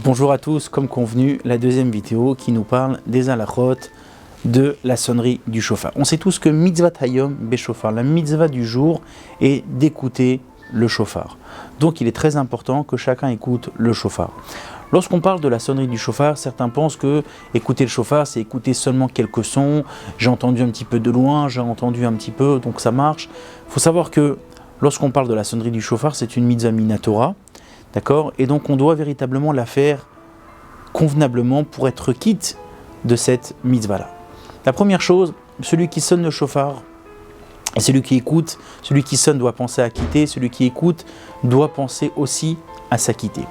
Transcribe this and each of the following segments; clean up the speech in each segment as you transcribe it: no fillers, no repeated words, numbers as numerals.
Bonjour à tous, comme convenu, la deuxième vidéo qui nous parle des halachot de la sonnerie du shofar. On sait tous que mitzvah hayom beshofar, la mitzvah du jour est d'écouter le shofar. Donc il est très important que chacun écoute le shofar. Lorsqu'on parle de la sonnerie du shofar, certains pensent que écouter le shofar, c'est écouter seulement quelques sons. J'ai entendu un petit peu de loin, j'ai entendu un petit peu, donc ça marche. Il faut savoir que lorsqu'on parle de la sonnerie du shofar, c'est une mitzvah minatora. D'accord ? Et donc on doit véritablement la faire convenablement pour être quitte de cette mitzvah-là. La première chose, celui qui sonne le shofar, et celui qui écoute, celui qui sonne doit penser à quitter, celui qui écoute doit penser aussi à s'acquitter.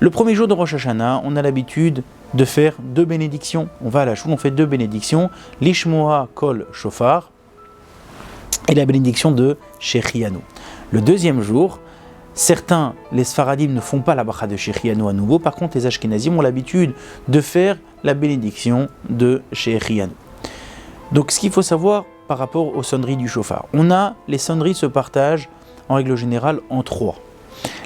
Le premier jour de Rosh Hashanah, on a l'habitude de faire deux bénédictions. On va à la choule, on fait deux bénédictions, l'ishmoa kol shofar et la bénédiction de Shechianu. Le deuxième jour, certains, les Sfaradim, ne font pas la bracha de Shechianu à nouveau. Par contre, les Ashkenazim ont l'habitude de faire la bénédiction de Shechianu. Donc, ce qu'il faut savoir par rapport aux sonneries du shofar, les sonneries se partagent en règle générale en trois.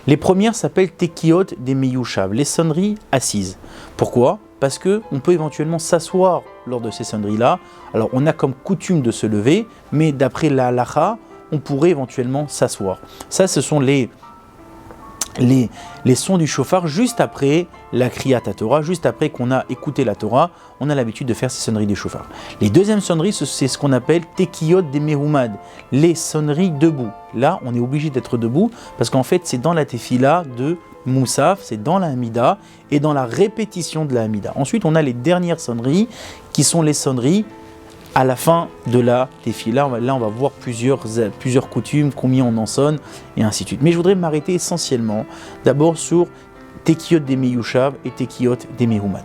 Les premières s'appellent Tekiot des Meyushav, les sonneries assises. Pourquoi ? Parce qu'on peut éventuellement s'asseoir lors de ces sonneries-là. Alors, on a comme coutume de se lever, mais d'après la halacha, on pourrait éventuellement s'asseoir. Ça, ce sont les sons du shofar juste après la kriyat Torah, juste après qu'on a écouté la Torah, on a l'habitude de faire ces sonneries du shofar. Les deuxièmes sonneries, c'est ce qu'on appelle Tekiyot des Mehumad, les sonneries debout. Là, on est obligé d'être debout parce qu'en fait, c'est dans la tefila de Moussaf, c'est dans la Hamida et dans la répétition de la Hamida. Ensuite, on a les dernières sonneries qui sont les sonneries à la fin de la tefila. Là, on va voir plusieurs coutumes, combien on en sonne, et ainsi de suite. Mais je voudrais m'arrêter essentiellement d'abord sur Tekiyot des Meyushav et Tekiyot des Mehumad.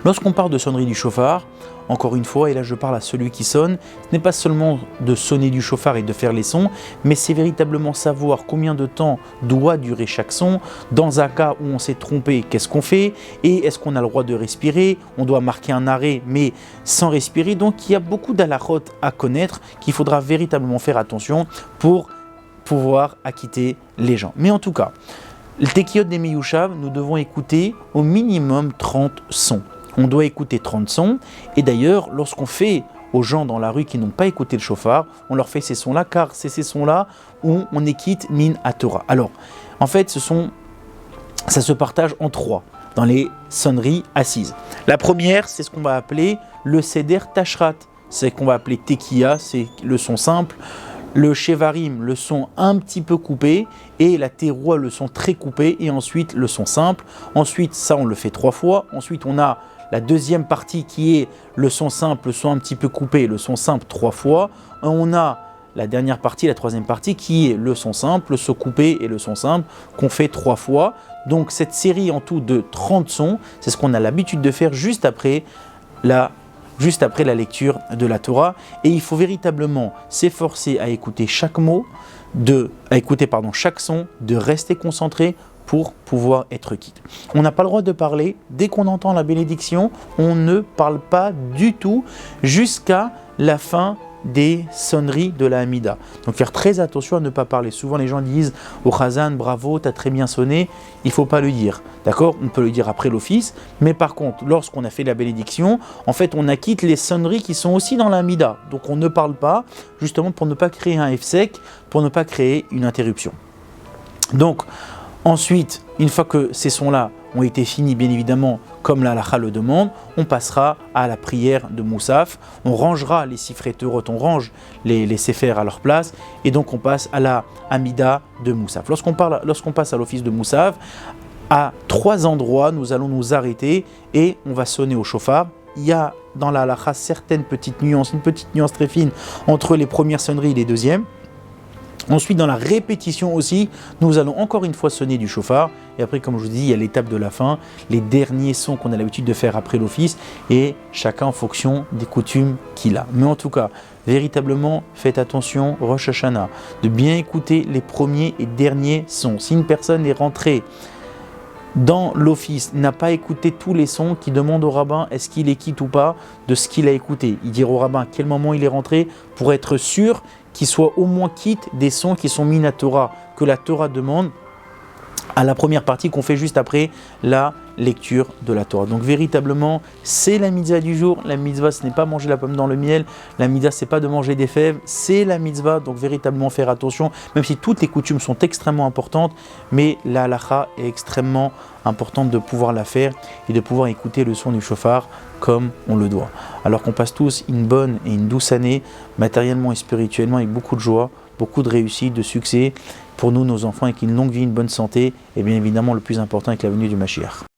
Lorsqu'on parle de sonnerie du shofar, encore une fois, et là je parle à celui qui sonne, ce n'est pas seulement de sonner du shofar et de faire les sons, mais c'est véritablement savoir combien de temps doit durer chaque son. Dans un cas où on s'est trompé, qu'est-ce qu'on fait ? Et est-ce qu'on a le droit de respirer ? On doit marquer un arrêt, mais sans respirer. Donc il y a beaucoup d'halachot à connaître qu'il faudra véritablement faire attention pour pouvoir acquitter les gens. Mais en tout cas, le Tekiyot des Meyushav, nous devons écouter au minimum 30 sons. On doit écouter 30 sons, et d'ailleurs, lorsqu'on fait aux gens dans la rue qui n'ont pas écouté le shofar, on leur fait ces sons-là, car c'est ces sons-là où on équitte min à Torah. Alors, en fait, ça se partage en trois, dans les sonneries assises. La première, c'est ce qu'on va appeler le seder tashrat, c'est qu'on va appeler tekiya, c'est le son simple, le shevarim, le son un petit peu coupé, et la teroua, le son très coupé, et ensuite le son simple. Ensuite, ça, on le fait 3 fois. Ensuite, on a la deuxième partie qui est le son simple, le son un petit peu coupé, le son simple 3 fois. On a la dernière partie, la troisième partie, qui est le son simple, le son coupé et le son simple, qu'on fait 3 fois. Donc cette série en tout de 30 sons, c'est ce qu'on a l'habitude de faire juste après la lecture de la Torah. Et il faut véritablement s'efforcer à écouter chaque mot, chaque son, de rester concentré pour pouvoir être quitte. On n'a pas le droit de parler. Dès qu'on entend la bénédiction, on ne parle pas du tout jusqu'à la fin des sonneries de la Hamida. Donc faire très attention à ne pas parler. Souvent les gens disent au Chazan, bravo, t'as très bien sonné. Il ne faut pas le dire. D'accord ? On peut le dire après l'office. Mais par contre, lorsqu'on a fait la bénédiction, en fait, on acquitte les sonneries qui sont aussi dans la Hamida. Donc on ne parle pas, justement pour ne pas créer un F-sec, pour ne pas créer une interruption. Donc, ensuite, une fois que ces sons-là ont été finis, bien évidemment, comme la halakha le demande, on passera à la prière de Moussaf, on rangera les sifrei Torot, on range les séfers à leur place, et donc on passe à la Hamida de Moussaf. Lorsqu'on passe à l'office de Moussaf, à 3 endroits, nous allons nous arrêter et on va sonner au shofar. Il y a dans la halakha certaines petites nuances, une petite nuance très fine entre les premières sonneries et les deuxièmes. Ensuite, dans la répétition aussi, nous allons encore une fois sonner du shofar. Et après, comme je vous dis, il y a l'étape de la fin, les derniers sons qu'on a l'habitude de faire après l'office, et chacun en fonction des coutumes qu'il a. Mais en tout cas, véritablement, faites attention, Rosh Hashanah, de bien écouter les premiers et derniers sons. Si une personne est rentrée dans l'office, n'a pas écouté tous les sons, qui demande au rabbin est-ce qu'il est quitte ou pas de ce qu'il a écouté. Il dira au rabbin à quel moment il est rentré pour être sûr qu'il soit au moins quitte des sons qui sont mis à Torah, que la Torah demande à la première partie qu'on fait juste après la lecture de la Torah. Donc véritablement, c'est la mitzvah du jour. La mitzvah, ce n'est pas manger la pomme dans le miel. La mitzvah, c'est pas de manger des fèves. C'est la mitzvah, donc véritablement faire attention, même si toutes les coutumes sont extrêmement importantes, mais la halakha est extrêmement importante de pouvoir la faire et de pouvoir écouter le son du shofar comme on le doit. Alors qu'on passe tous une bonne et une douce année, matériellement et spirituellement, avec beaucoup de joie, beaucoup de réussite, de succès pour nous, nos enfants, et qu'une longue vie, une bonne santé, et bien évidemment le plus important avec la venue du Mashiach.